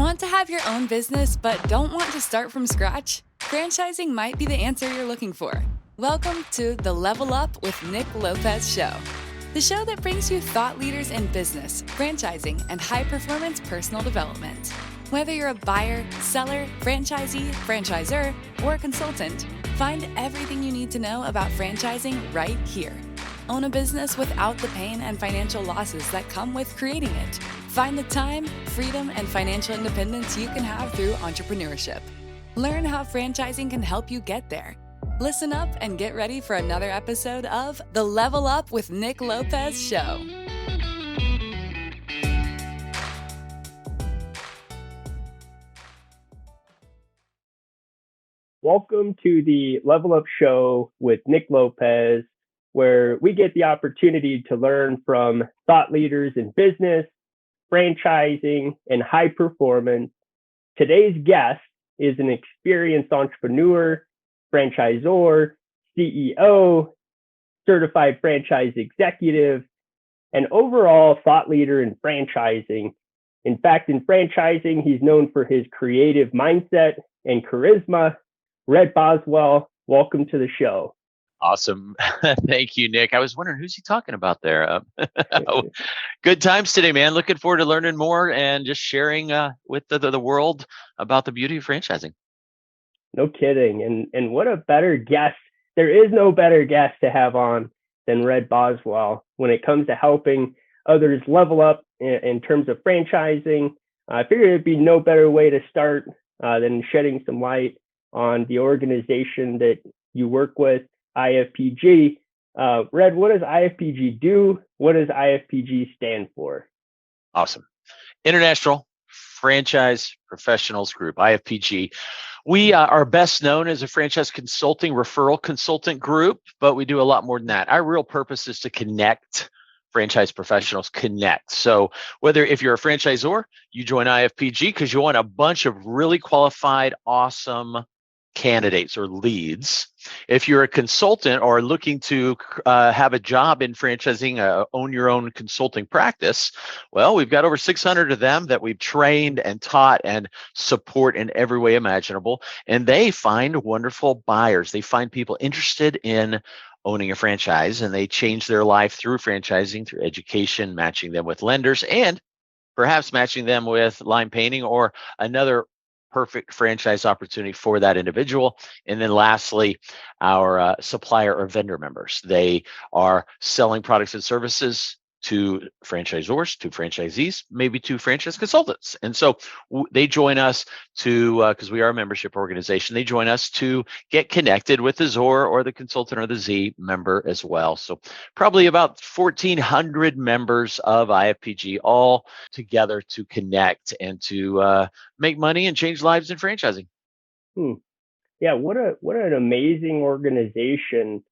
Want to have your own business but don't want to start from scratch? Franchising might be the answer you're looking for. Welcome to the Level Up with Nick Lopez show. The show that brings you thought leaders in business, franchising, and high-performance personal development. Whether you're a buyer, seller, franchisee, franchisor, or a consultant, find everything you need to know about franchising right here. Own a business without the pain and financial losses that come with creating it. Find the time, freedom, and financial independence you can have through entrepreneurship. Learn how franchising can help you get there. Listen up and get ready for another episode of the Level Up with Nick Lopez show. Welcome to the Level Up show with Nick Lopez, where we get the opportunity to learn from thought leaders in business, franchising, and high performance. Today's guest is an experienced entrepreneur, franchisor, CEO, certified franchise executive, and overall thought leader in franchising. In fact, in franchising, he's known for his creative mindset and charisma. Red Boswell, welcome to the show. Awesome. Thank you, Nick. I was wondering, who's he talking about there? Good times today, man. Looking forward to learning more and just sharing with the world about the beauty of franchising. No kidding. And what a better guest. There is no better guest to have on than Red Boswell when it comes to helping others level up in terms of franchising. I figured it'd be no better way to start than shedding some light on the organization that you work with, IFPG. Red, what does IFPG do? What does IFPG stand for? Awesome. International Franchise Professionals Group, IFPG. We are best known as a franchise consulting referral consultant group, but we do a lot more than that. Our real purpose is to connect franchise professionals, connect. So whether if you're a franchisor, you join IFPG because you want a bunch of really qualified, awesome candidates or leads. If you're a consultant or looking to have a job in franchising, own your own consulting practice, well, we've got over 600 of them that we've trained and taught and support in every way imaginable. And they find wonderful buyers. They find people interested in owning a franchise, and they change their life through franchising, through education, matching them with lenders, and perhaps matching them with line painting or another perfect franchise opportunity for that individual. And then lastly, our supplier or vendor members. They are selling products and services to franchisors, to franchisees, maybe to franchise consultants. And so they join us to, because we are a membership organization, they join us to get connected with the ZOR or the consultant or the Z member as well. So probably about 1,400 members of IFPG all together to connect and to make money and change lives in franchising. Yeah, what an amazing organization.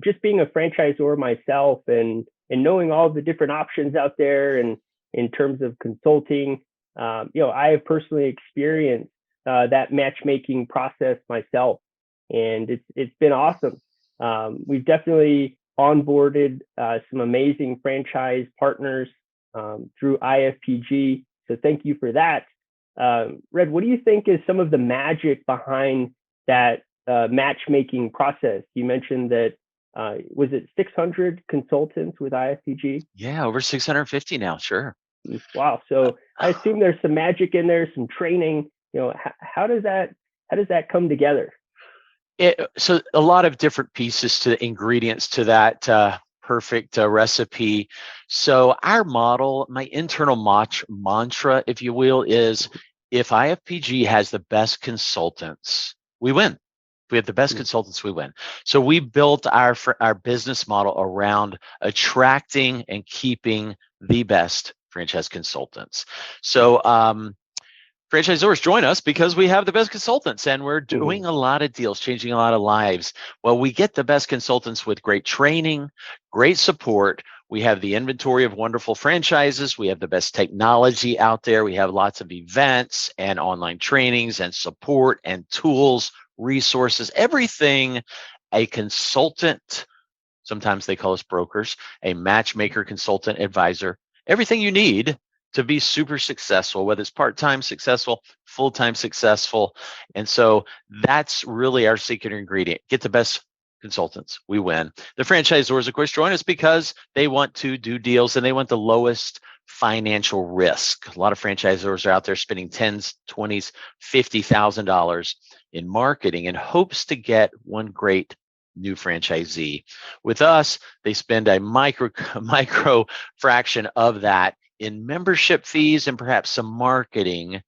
Just being a franchisor myself and knowing all the different options out there and in terms of consulting, I have personally experienced that matchmaking process myself, and it's been awesome. We've definitely onboarded some amazing franchise partners through IFPG, so thank you for that. Red, what do you think is some of the magic behind that matchmaking process? You mentioned that was it 600 consultants with IFPG? Yeah, over 650 now. Sure. Wow. So I assume there's some magic in there, some training. How does that come together? So a lot of different pieces to ingredients to that perfect recipe. So our model, my internal mantra, if you will, is if IFPG has the best consultants, we win. If we have the best consultants, we win. So we built our business model around attracting and keeping the best franchise consultants. So franchisors join us because we have the best consultants and we're doing a lot of deals, changing a lot of lives. Well, we get the best consultants with great training, great support. We have the inventory of wonderful franchises. We have the best technology out there. We have lots of events and online trainings and support and tools, resources, everything a consultant, sometimes they call us brokers, a matchmaker, consultant, advisor, everything you need to be super successful, whether it's part-time successful, full-time successful. And so that's really our secret ingredient. Get the best consultants, we win. The franchisors, of course, join us because they want to do deals and they want the lowest financial risk. A lot of franchisors are out there spending tens, 20s, $50,000 in marketing in hopes to get one great new franchisee. With us, they spend a micro fraction of that in membership fees and perhaps some marketing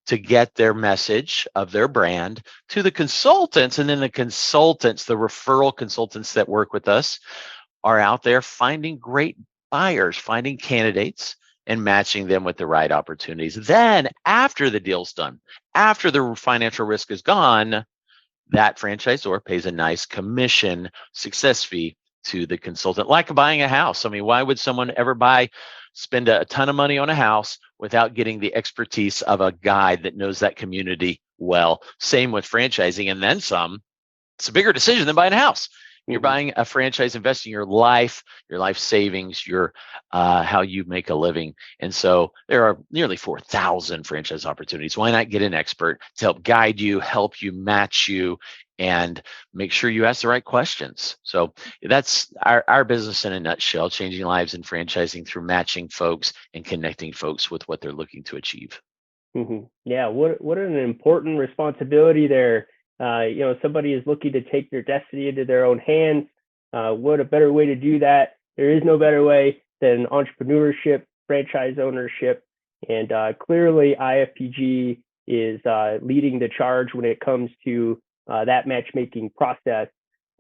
to get their message of their brand to the consultants. And then the consultants, the referral consultants that work with us, are out there finding great buyers, finding candidates and matching them with the right opportunities. Then after the deal's done, after the financial risk is gone, that franchisor pays a nice commission success fee to the consultant, like buying a house. I mean, why would someone ever spend a ton of money on a house without getting the expertise of a guide that knows that community well? Same with franchising, and then some. It's a bigger decision than buying a house. You're buying a franchise, investing your life savings, your how you make a living. And so there are nearly 4,000 franchise opportunities. Why not get an expert to help guide you, help you, match you, and make sure you ask the right questions? So that's our business in a nutshell, changing lives in franchising through matching folks and connecting folks with what they're looking to achieve. Yeah, what an important responsibility there. Somebody is looking to take their destiny into their own hands. What a better way to do that? There is no better way than entrepreneurship, franchise ownership, and clearly IFPG is leading the charge when it comes to that matchmaking process,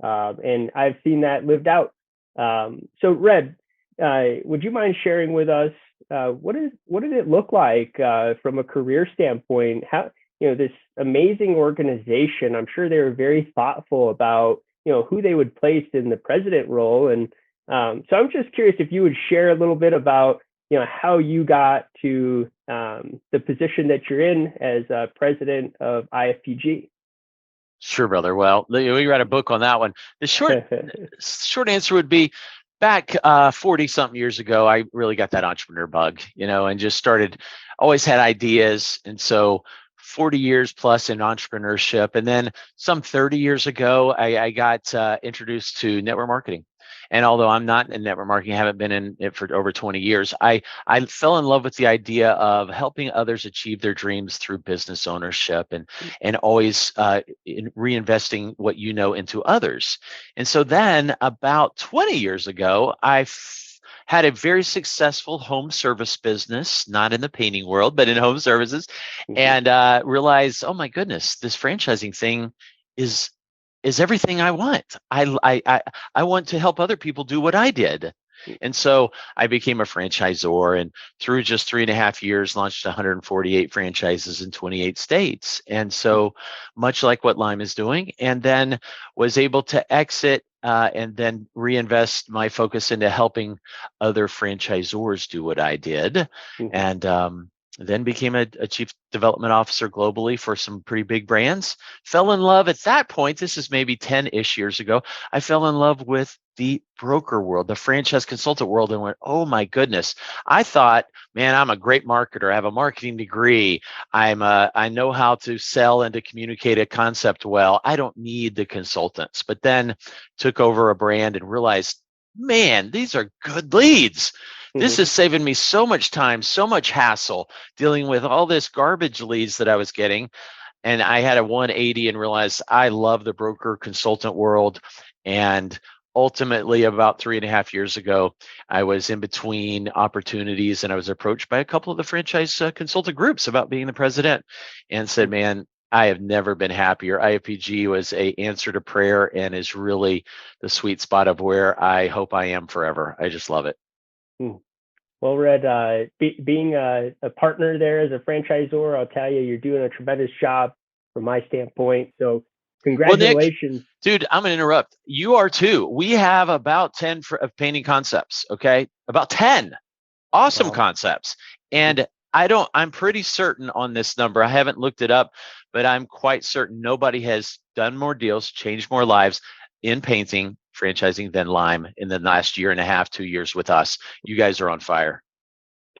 and I've seen that lived out. So, Red, would you mind sharing with us what did it look like from a career standpoint? How, this amazing organization, I'm sure they were very thoughtful about, who they would place in the president role. And so I'm just curious if you would share a little bit about, how you got to the position that you're in as president of IFPG. Sure, brother. Well, we read a book on that one. The short answer would be, back 40 something years ago, I really got that entrepreneur bug, and just always had ideas. And so 40 years plus in entrepreneurship. And then some 30 years ago, I got introduced to network marketing. And although I'm not in network marketing, I haven't been in it for over 20 years, I fell in love with the idea of helping others achieve their dreams through business ownership and always reinvesting what you know into others. And so then about 20 years ago, I had a very successful home service business, not in the painting world, but in home services, and realized, oh my goodness, this franchising thing is everything I want. I want to help other people do what I did. And so I became a franchisor, and through just 3.5 years, launched 148 franchises in 28 states. And so much like what Lime is doing, and then was able to exit and then reinvest my focus into helping other franchisors do what I did. And then became a chief development officer globally for some pretty big brands. Fell in love at that point. This is maybe 10-ish years ago. I fell in love with the broker world, the franchise consultant world, and went, oh my goodness. I thought, man, I'm a great marketer. I have a marketing degree. I know how to sell and to communicate a concept well. I don't need the consultants. But then took over a brand and realized, man, these are good leads. This is saving me so much time, so much hassle dealing with all this garbage leads that I was getting. And I had a 180 and realized I love the broker consultant world. And ultimately, about 3.5 years ago, I was in between opportunities and I was approached by a couple of the franchise consultant groups about being the president, and said, man, I have never been happier. IFPG was an answer to prayer and is really the sweet spot of where I hope I am forever. I just love it. Well, Red, being a partner there as a franchisor, I'll tell you, you're doing a tremendous job from my standpoint. So congratulations. Well, Nick, dude, I'm going to interrupt. You are too. We have about 10 of painting concepts, okay? About 10 awesome concepts. And I'm pretty certain on this number. I haven't looked it up, but I'm quite certain nobody has done more deals, changed more lives in painting, franchising than Lime in the last 1.5 years, 2 years with us. You guys are on fire.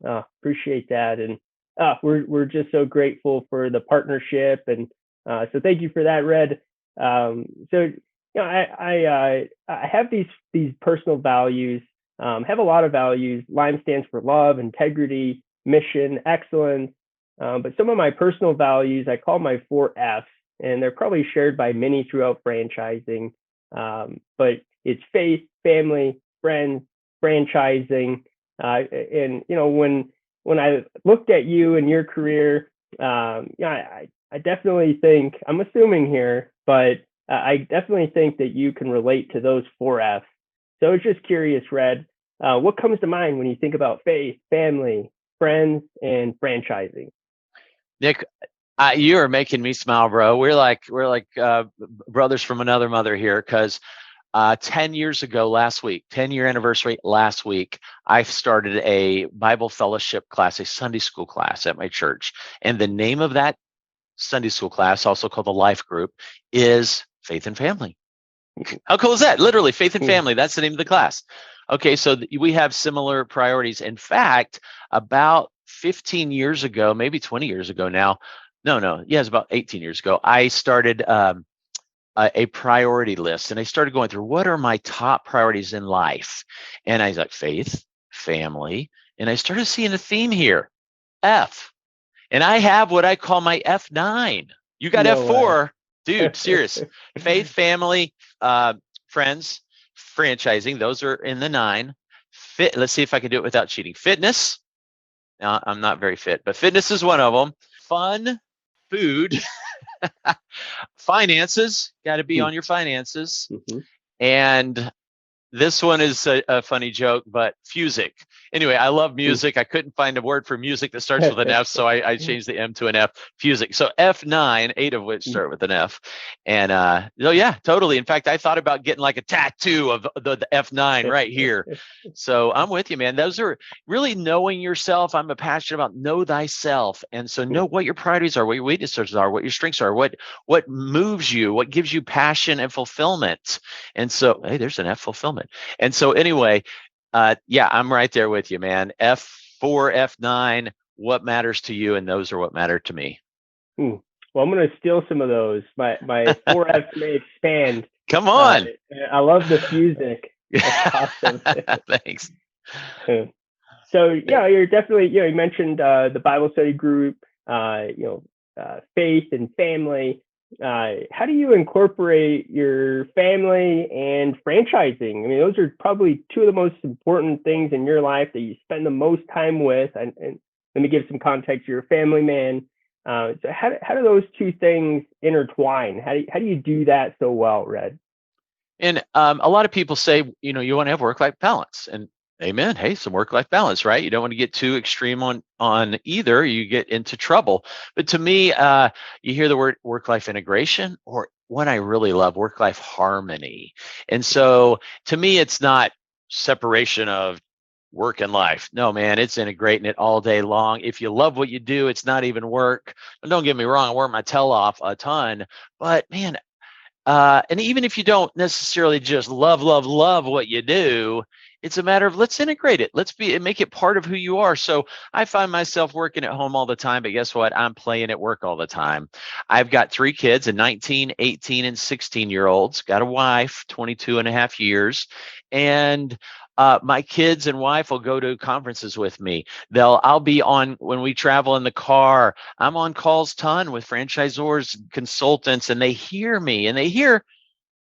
Appreciate that. And we're just so grateful for the partnership. And so thank you for that, Red. So, I have these personal values, have a lot of values. Lime stands for love, integrity, mission, excellence. But some of my personal values, I call my 4 F's, and they're probably shared by many throughout franchising. But it's faith, family, friends, franchising. And when I looked at you and your career, I definitely think, I'm assuming here, but I definitely think that you can relate to those 4 F's. So I was just curious, Red, what comes to mind when you think about faith, family, friends, and franchising? Nick, you are making me smile, bro. We're like brothers from another mother here, because 10 years ago last week, 10-year anniversary last week, I started a Bible fellowship class, a Sunday school class at my church. And the name of that Sunday school class, also called the Life Group, is Faith and Family. How cool is that? Literally, Faith and Family. That's the name of the class. Okay, so we have similar priorities. In fact, about 15 years ago, maybe 20 years ago now, it's about 18 years ago, I started a priority list, and I started going through, what are my top priorities in life? And I was like, faith, family, and I started seeing a theme here, F. And I have what I call my F9. You got No F4, way. dude, serious. Faith, family, friends, franchising, those are in the 9. Let's see if I can do it without cheating. Fitness. Now, I'm not very fit, but fitness is one of them. Fun, food, finances, got to be on your finances. Mm-hmm. And this one is a funny joke, but music. Anyway, I love music. I couldn't find a word for music that starts with an F, so I changed the M to an F. Music. So F9, 8 of which start with an F. And yeah, totally. In fact, I thought about getting like a tattoo of the F9 right here. So I'm with you, man. Those are really knowing yourself. I'm passionate about know thyself. And so know what your priorities are, what your weaknesses are, what your strengths are, what moves you, what gives you passion and fulfillment. And so, hey, there's an F, fulfillment. And so anyway, I'm right there with you, man. F4, F9, what matters to you? And those are what matter to me. Well, I'm going to steal some of those. My 4Fs may expand. Come on. I love the music. That's awesome. Thanks. So you're definitely, you mentioned the Bible study group, faith and family. How do you incorporate your family and franchising? I mean, those are probably 2 of the most important things in your life that you spend the most time with. And let me give some context. You're a family man. So how do those 2 things intertwine? How do you do that so well, Red? And a lot of people say, you want to have work-life balance, and amen. Hey, some work-life balance, right? You don't want to get too extreme on either. You get into trouble. But to me, you hear the word work-life integration, or what I really love, work-life harmony. And so to me, it's not separation of work and life. No, man, it's integrating it all day long. If you love what you do, it's not even work. And don't get me wrong, I work my tail off a ton, but man, and even if you don't necessarily just love what you do, it's a matter of let's integrate it. Let's make it part of who you are. So I find myself working at home all the time, but guess what? I'm playing at work all the time. I've got 3 kids, a 19, 18, and 16-year-olds. Got a wife, 22 and a half years. And my kids and wife will go to conferences with me. I'll be on, when we travel in the car, I'm on calls ton with franchisors, consultants, and they hear me and they hear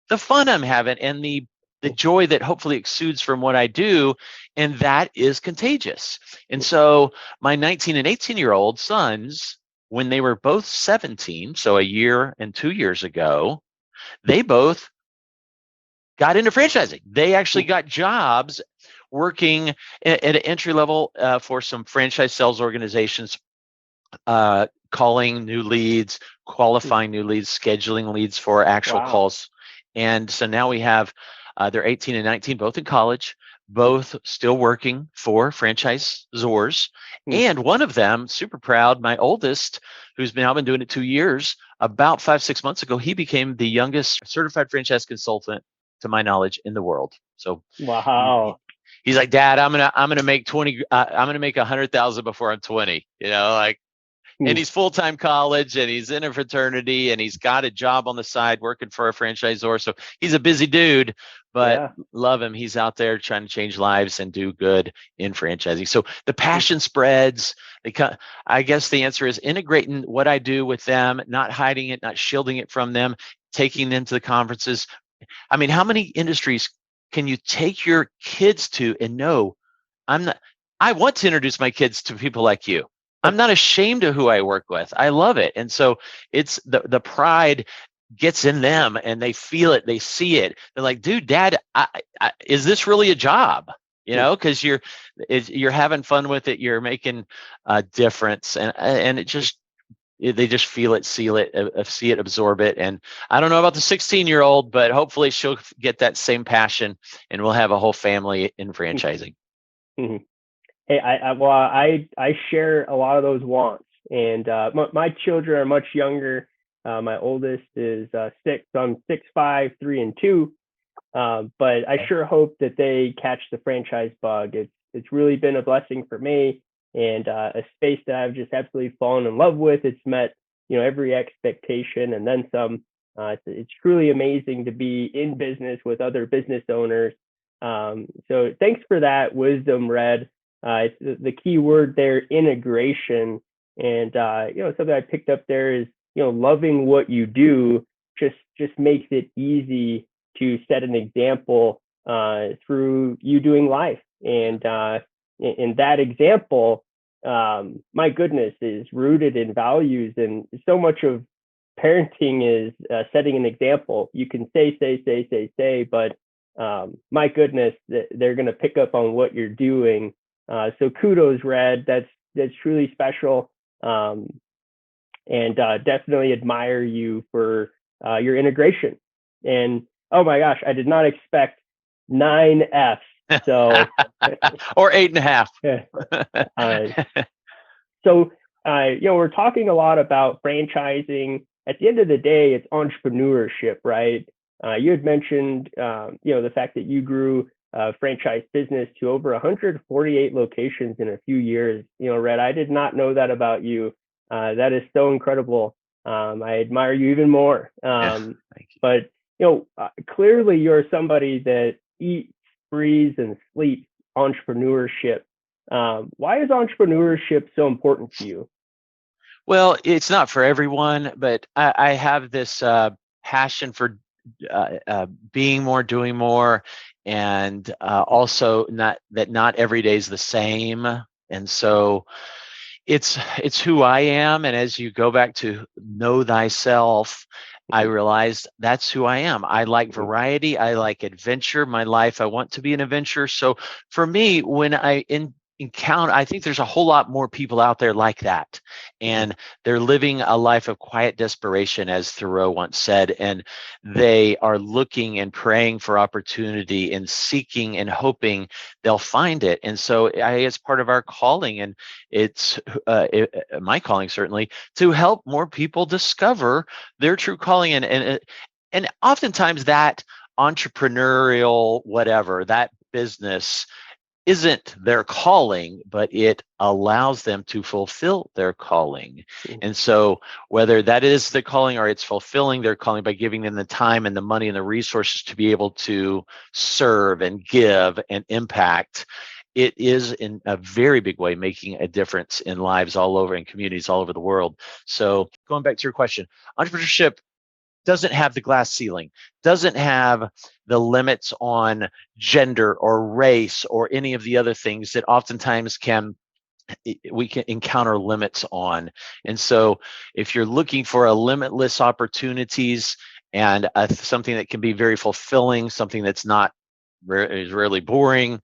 the fun I'm having and the joy that hopefully exudes from what I do. And that is contagious. And so my 19 and 18-year-old sons, when they were both 17, so a year and 2 years ago, they both got into franchising. They actually got jobs working at an entry level for some franchise sales organizations, calling new leads, qualifying new leads, scheduling leads for actual calls. And so now we have, they're 18 and 19, both in college, both still working for franchisors. And one of them, super proud, my oldest, who's now been doing it 2 years, about 5-6 months ago, he became the youngest certified franchise consultant, to my knowledge, in the world. So wow. he's like, Dad, I'm gonna make 20. I'm gonna make 100,000 before I'm 20. Like. And he's full-time college, and he's in a fraternity, and he's got a job on the side working for a franchisor. So he's a busy dude, but love him. He's out there trying to change lives and do good in franchising. So the passion spreads. I guess the answer is integrating what I do with them, not hiding it, not shielding it from them, taking them to the conferences. I mean, how many industries can you take your kids to and know I want to introduce my kids to people like you. I'm not ashamed of who I work with. I love it. And so it's the pride gets in them, and they feel it. They see it. They're like, dude, Dad, is this really a job? Because you're having fun with it. You're making a difference. And they just feel it, see it, absorb it. And I don't know about the 16-year-old, but hopefully she'll get that same passion, and we'll have a whole family in franchising. Mm-hmm. Hey, I share a lot of those wants, and my children are much younger. My oldest is 6, so I'm 6'5", 3 and 2. But I sure hope that they catch the franchise bug. It's really been a blessing for me, and a space that I've just absolutely fallen in love with. It's met every expectation and then some. It's truly amazing to be in business with other business owners. So thanks for that wisdom, Red. It's the key word there, integration. And something I picked up there is loving what you do just makes it easy to set an example through you doing life. And in that example, my goodness, is rooted in values, and so much of parenting is setting an example. You can say, but my goodness, they're going to pick up on what you're doing. So kudos, Red. That's truly special, and definitely admire you for your integration. And oh my gosh, I did not expect 9 Fs. So or 8.5. So we're talking a lot about franchising. At the end of the day, it's entrepreneurship, right? You had mentioned the fact that you grew franchise business to over 148 locations in a few years. Red, I did not know that about you. That is so incredible. I admire you even more. Thank you. But clearly you're somebody that eats, breathes, and sleeps entrepreneurship. Why is entrepreneurship so important to you? Well, it's not for everyone, but I have this passion for being more, doing more, and also not every day is the same. And so it's who I am. And as you go back to know thyself, I realized that's who I am. I like variety. I like adventure. My life, I want to be an adventurer. So for me, when I encounter, I think there's a whole lot more people out there like that, and they're living a life of quiet desperation, as Thoreau once said, and they are looking and praying for opportunity and seeking and hoping they'll find it. And so it's part of our calling, and it's my calling certainly, to help more people discover their true calling, and oftentimes that entrepreneurial whatever, that business isn't their calling, but it allows them to fulfill their calling. And so whether that is the calling or it's fulfilling their calling by giving them the time and the money and the resources to be able to serve and give and impact, it is in a very big way making a difference in lives all over, in communities all over the world. So going back to your question, entrepreneurship doesn't have the glass ceiling, doesn't have the limits on gender or race or any of the other things that oftentimes we can encounter limits on. And so if you're looking for a limitless opportunities and something that can be very fulfilling, something that's not is rarely boring,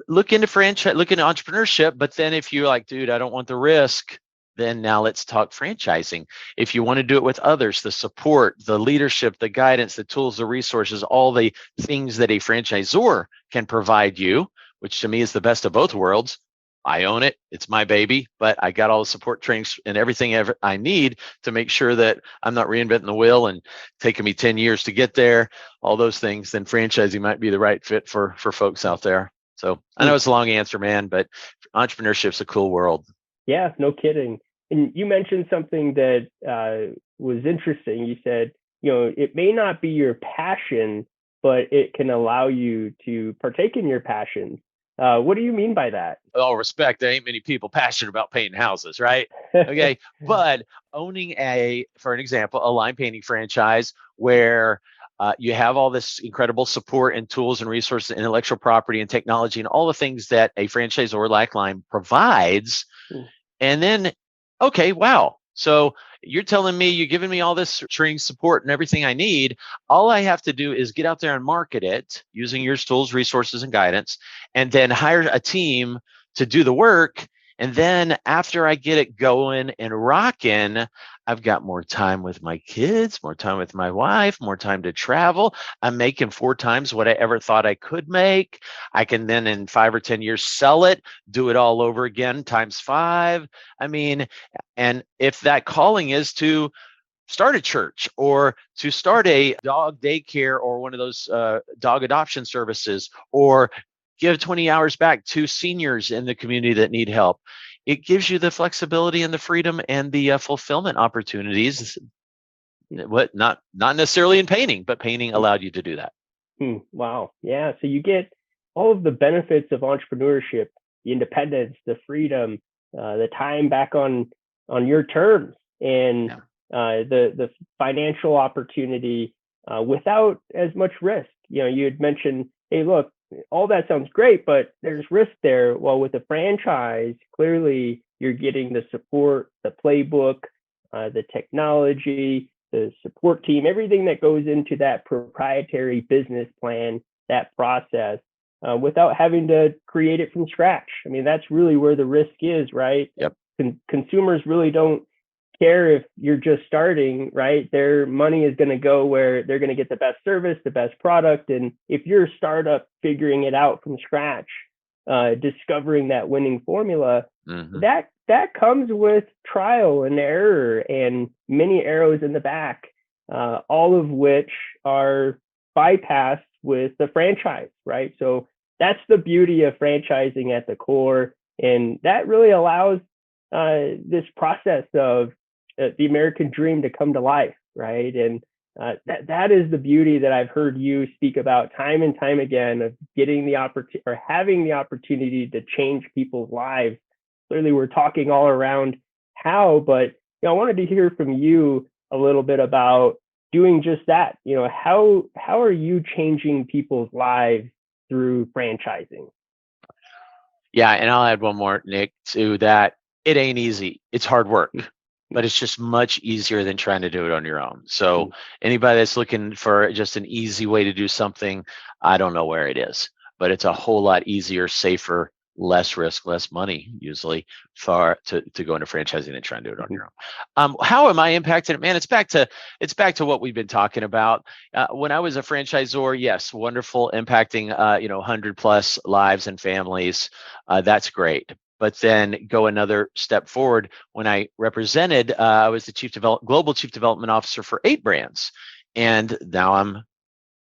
look into entrepreneurship. But then if you're like, dude, I don't want the risk, then now let's talk franchising. If you want to do it with others, the support, the leadership, the guidance, the tools, the resources, all the things that a franchisor can provide you, which to me is the best of both worlds. I own it. It's my baby, but I got all the support trainings and everything I need to make sure that I'm not reinventing the wheel and taking me 10 years to get there, all those things. Then franchising might be the right fit for folks out there. So I know it's a long answer, man, but entrepreneurship's a cool world. Yeah, no kidding. And you mentioned something that was interesting. You said, it may not be your passion, but it can allow you to partake in your passions. What do you mean by that? All respect, there ain't many people passionate about painting houses, right? Okay. But owning for an example, a line painting franchise where you have all this incredible support and tools and resources, intellectual property and technology, and all the things that a franchisor like Lime provides. And then, okay, wow. So you're telling me, you're giving me all this training support and everything I need. All I have to do is get out there and market it using your tools, resources, and guidance, and then hire a team to do the work. And then after I get it going and rocking, I've got more time with my kids, more time with my wife, more time to travel. I'm making 4 times what I ever thought I could make. I can then in 5 or 10 years sell it, do it all over again times 5. I mean, and if that calling is to start a church or to start a dog daycare or one of those dog adoption services, or give 20 hours back to seniors in the community that need help, it gives you the flexibility and the freedom and the fulfillment opportunities. What not necessarily in painting, but painting allowed you to do that. Wow. Yeah. So you get all of the benefits of entrepreneurship, the independence, the freedom, the time back on your terms, and the financial opportunity without as much risk. You had mentioned, hey, look, all that sounds great, but there's risk there. Well, with a franchise, clearly you're getting the support, the playbook, the technology, the support team, everything that goes into that proprietary business plan, that process, without having to create it from scratch. I mean, that's really where the risk is, right? Yep. Consumers really don't care if you're just starting, right? Their money is going to go where they're going to get the best service, the best product. And if you're a startup figuring it out from scratch, discovering that winning formula, that comes with trial and error and many arrows in the back, all of which are bypassed with the franchise, right? So that's the beauty of franchising at the core. And that really allows this process of the American dream to come to life, right? And that is the beauty that I've heard you speak about time and time again, of getting the opportunity or having the opportunity to change people's lives. Clearly, we're talking all around how, but I wanted to hear from you a little bit about doing just that. How are you changing people's lives through franchising? Yeah, and I'll add one more, Nick, to that. It ain't easy. It's hard work, but it's just much easier than trying to do it on your own. So anybody that's looking for just an easy way to do something, I don't know where it is, but it's a whole lot easier, safer, less risk, less money usually to go into franchising and try and do it on your own. How am I impacted? Man, it's back to what we've been talking about. When I was a franchisor, yes, wonderful, impacting 100 plus lives and families. That's great. But then go another step forward. When I represented, I was the global chief development officer for 8 brands, and now I'm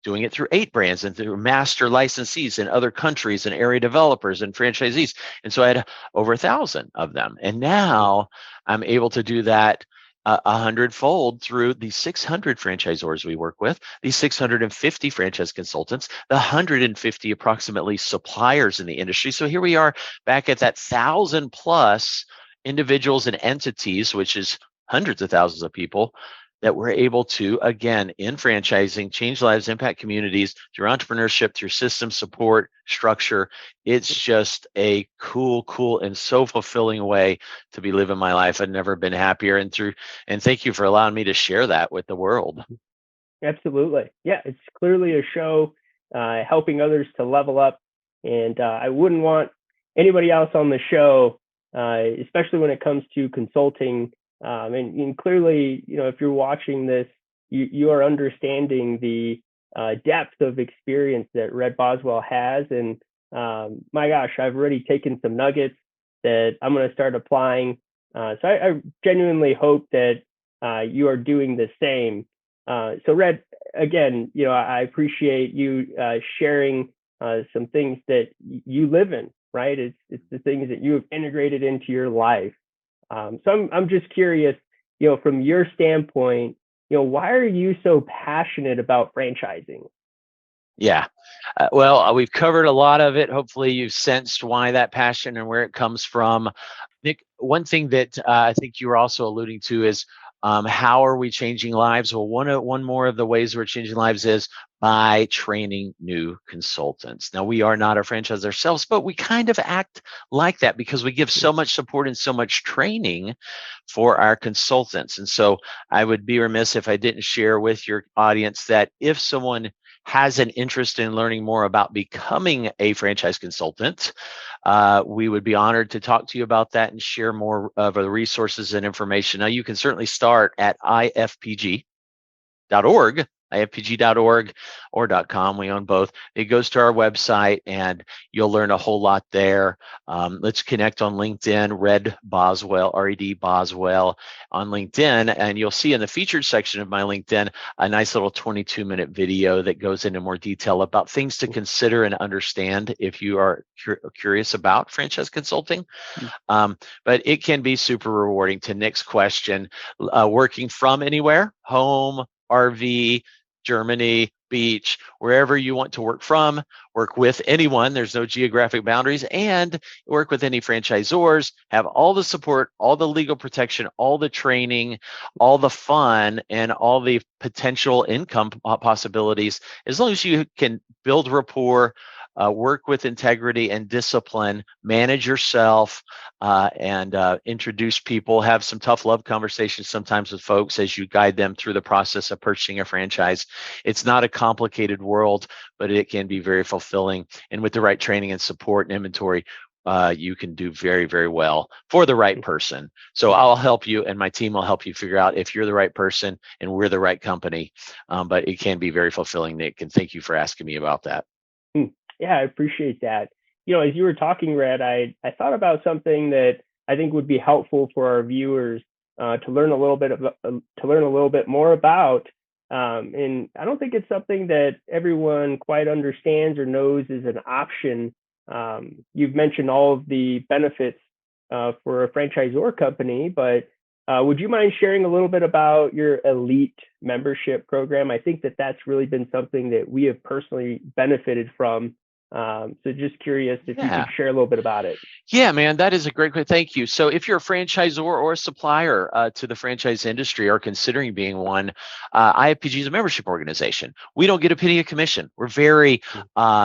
doing it through 8 brands and through master licensees in other countries and area developers and franchisees. And so I had over 1,000 of them. And now I'm able to do that 100-fold through the 600 franchisors we work with, these 650 franchise consultants, the 150 approximately suppliers in the industry. So here we are back at that 1,000 plus individuals and entities, which is hundreds of thousands of people, that we're able to, again, in franchising, change lives, impact communities through entrepreneurship, through system support, structure. It's just a cool, and so fulfilling way to be living my life. I've never been happier. And thank you for allowing me to share that with the world. Absolutely. Yeah, it's clearly a show helping others to level up. And I wouldn't want anybody else on the show, especially when it comes to consulting. And clearly, if you're watching this, you are understanding the depth of experience that Red Boswell has. And my gosh, I've already taken some nuggets that I'm going to start applying. So I genuinely hope that you are doing the same. So Red, again, I appreciate you sharing some things that you live in, right? It's the things that you have integrated into your life. So I'm just curious, from your standpoint, why are you so passionate about franchising? Yeah. Well, we've covered a lot of it. Hopefully, you've sensed why that passion and where it comes from. Nick, one thing that I think you were also alluding to is how are we changing lives? Well, one more of the ways we're changing lives is by training new consultants. Now, we are not a franchise ourselves, but we kind of act like that because we give so much support and so much training for our consultants. And so I would be remiss if I didn't share with your audience that if someone has an interest in learning more about becoming a franchise consultant, we would be honored to talk to you about that and share more of the resources and information. Now, you can certainly start at ifpg.org, ifpg.org or .com. We own both. It goes to our website and you'll learn a whole lot there. Let's connect on LinkedIn, Red Boswell, R-E-D Boswell on LinkedIn. And you'll see in the featured section of my LinkedIn, a nice little 22-minute video that goes into more detail about things to consider and understand if you are curious about franchise consulting. But it can be super rewarding. To Nick's question, working from anywhere, home, RV, Germany, beach, wherever you want to work from, work with anyone. There's no geographic boundaries, and work with any franchisors, have all the support, all the legal protection, all the training, all the fun, and all the potential income possibilities, as long as you can build rapport, work with integrity and discipline, manage yourself, and introduce people, have some tough love conversations sometimes with folks as you guide them through the process of purchasing a franchise. It's not a complicated world, but it can be very fulfilling. And with the right training and support and inventory, you can do very, very well for the right person. So I'll help you and my team will help you figure out if you're the right person and we're the right company. But it can be very fulfilling, Nick. And thank you for asking me about that. Yeah, I appreciate that. As you were talking, Red, I thought about something that I think would be helpful for our viewers to learn a little bit more about. And I don't think it's something that everyone quite understands or knows is an option. You've mentioned all of the benefits for a franchisor company, but would you mind sharing a little bit about your elite membership program? I think that that's really been something that we have personally benefited from. So just curious if you could share a little bit about it. Yeah, man, that is a great question. Thank you. So if you're a franchisor or a supplier to the franchise industry or considering being one, IFPG is a membership organization. We don't get a penny of commission. We're very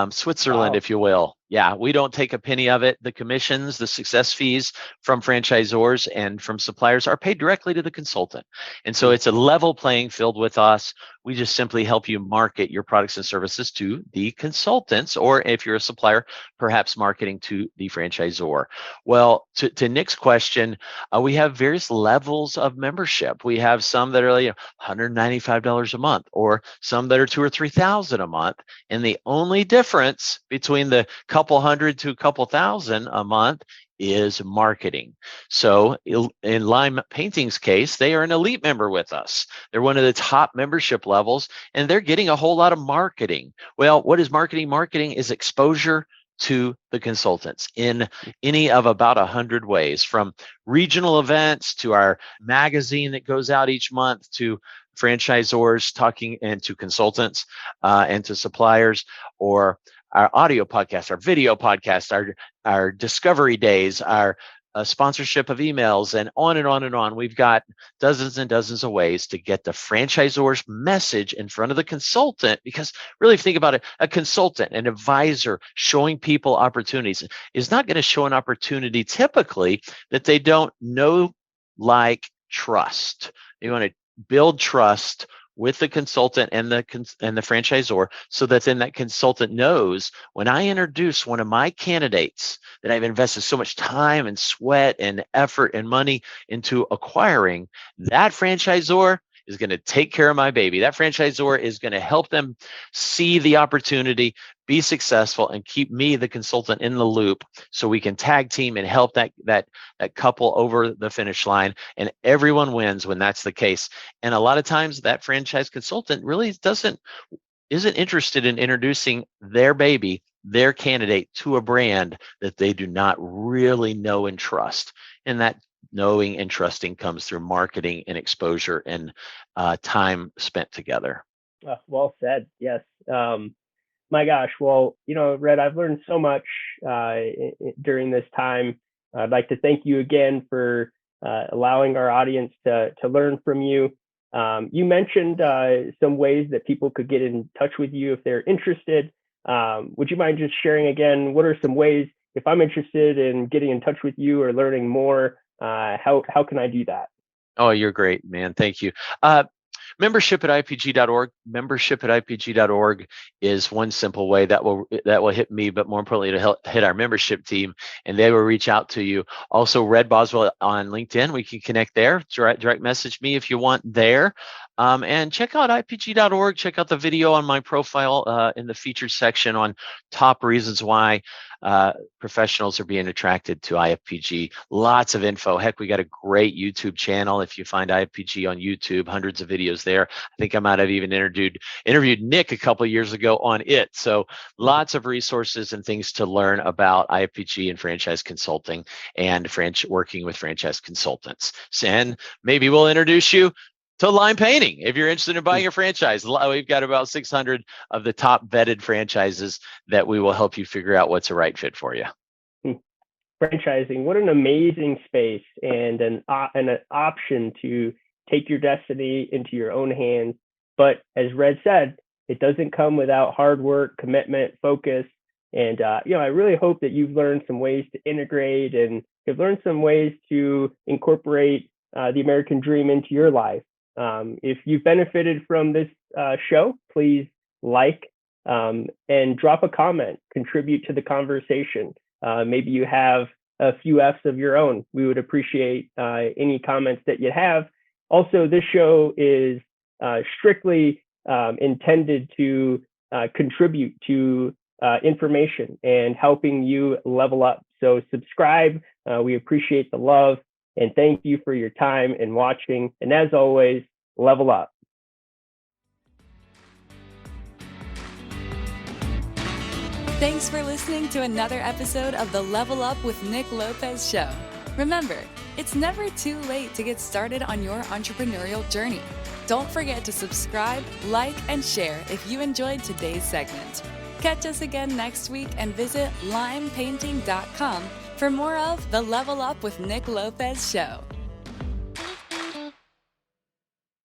Switzerland, if you will. Yeah, we don't take a penny of it. The commissions, the success fees from franchisors and from suppliers are paid directly to the consultant. And so it's a level playing field with us. We just simply help you market your products and services to the consultants, or if you're a supplier, perhaps marketing to the franchisor. Well, to Nick's question, we have various levels of membership. We have some that are $195 a month, or some that are $2,000 or $3,000 a month. And the only difference between the couple hundred to a couple thousand a month is marketing. So in Lime Painting's case, they are an elite member with us. They're one of the top membership levels, and they're getting a whole lot of marketing. Well, what is marketing? Marketing is exposure to the consultants in any of about 100 ways, from regional events to our magazine that goes out each month, to franchisors talking, and to consultants and to suppliers, or our audio podcast, our video podcast, our discovery days, our sponsorship of emails, and on and on and on. We've got dozens and dozens of ways to get the franchisor's message in front of the consultant, because really, if you think about it, a consultant, an advisor showing people opportunities is not going to show an opportunity typically that they don't know, like, trust. You want to build trust with the consultant and the franchisor, so that then that consultant knows, when I introduce one of my candidates that I've invested so much time and sweat and effort and money into acquiring, that franchisor is going to take care of my baby. That franchisor is going to help them see the opportunity, be successful, and keep me, the consultant, in the loop, so we can tag team and help that couple over the finish line. And everyone wins when that's the case. And a lot of times that franchise consultant really doesn't isn't interested in introducing their baby, their candidate, to a brand that they do not really know and trust. And that knowing and trusting comes through marketing and exposure and time spent together. Well said. Yes. My gosh. Well, Red, I've learned so much during this time. I'd like to thank you again for allowing our audience to learn from you. You mentioned some ways that people could get in touch with you if they're interested. Would you mind just sharing again, what are some ways, if I'm interested in getting in touch with you or learning more, how can I do that? Oh, you're great, man. Thank you. Membership at IFPG.org. Membership at IFPG.org is one simple way that will hit me, but more importantly, to help hit our membership team, and they will reach out to you. Also, Red Boswell on LinkedIn. We can connect there. Direct message me if you want there. And check out IFPG.org. Check out the video on my profile in the featured section on top reasons why professionals are being attracted to IFPG. Lots of info. Heck, we got a great YouTube channel. If you find IFPG on YouTube, hundreds of videos there. I think I might have even interviewed Nick a couple of years ago on it. So lots of resources and things to learn about IFPG and franchise consulting and working with franchise consultants. And maybe we'll introduce you to Lime Painting. If you're interested in buying a franchise, we've got about 600 of the top vetted franchises that we will help you figure out what's a right fit for you. Franchising, what an amazing space and an option to take your destiny into your own hands. But as Red said, it doesn't come without hard work, commitment, focus. And, I really hope that you've learned some ways to integrate and you've learned some ways to incorporate the American dream into your life. If you've benefited from this show, please like and drop a comment, contribute to the conversation. Maybe you have a few F's of your own. We would appreciate any comments that you have. Also, this show is strictly intended to contribute to information and helping you level up. So subscribe. We appreciate the love. And thank you for your time and watching. And as always, level up. Thanks for listening to another episode of the Level Up with Nick Lopez show. Remember, it's never too late to get started on your entrepreneurial journey. Don't forget to subscribe, like, and share if you enjoyed today's segment. Catch us again next week and visit limepainting.com for more of the Level Up with Nick Lopez show.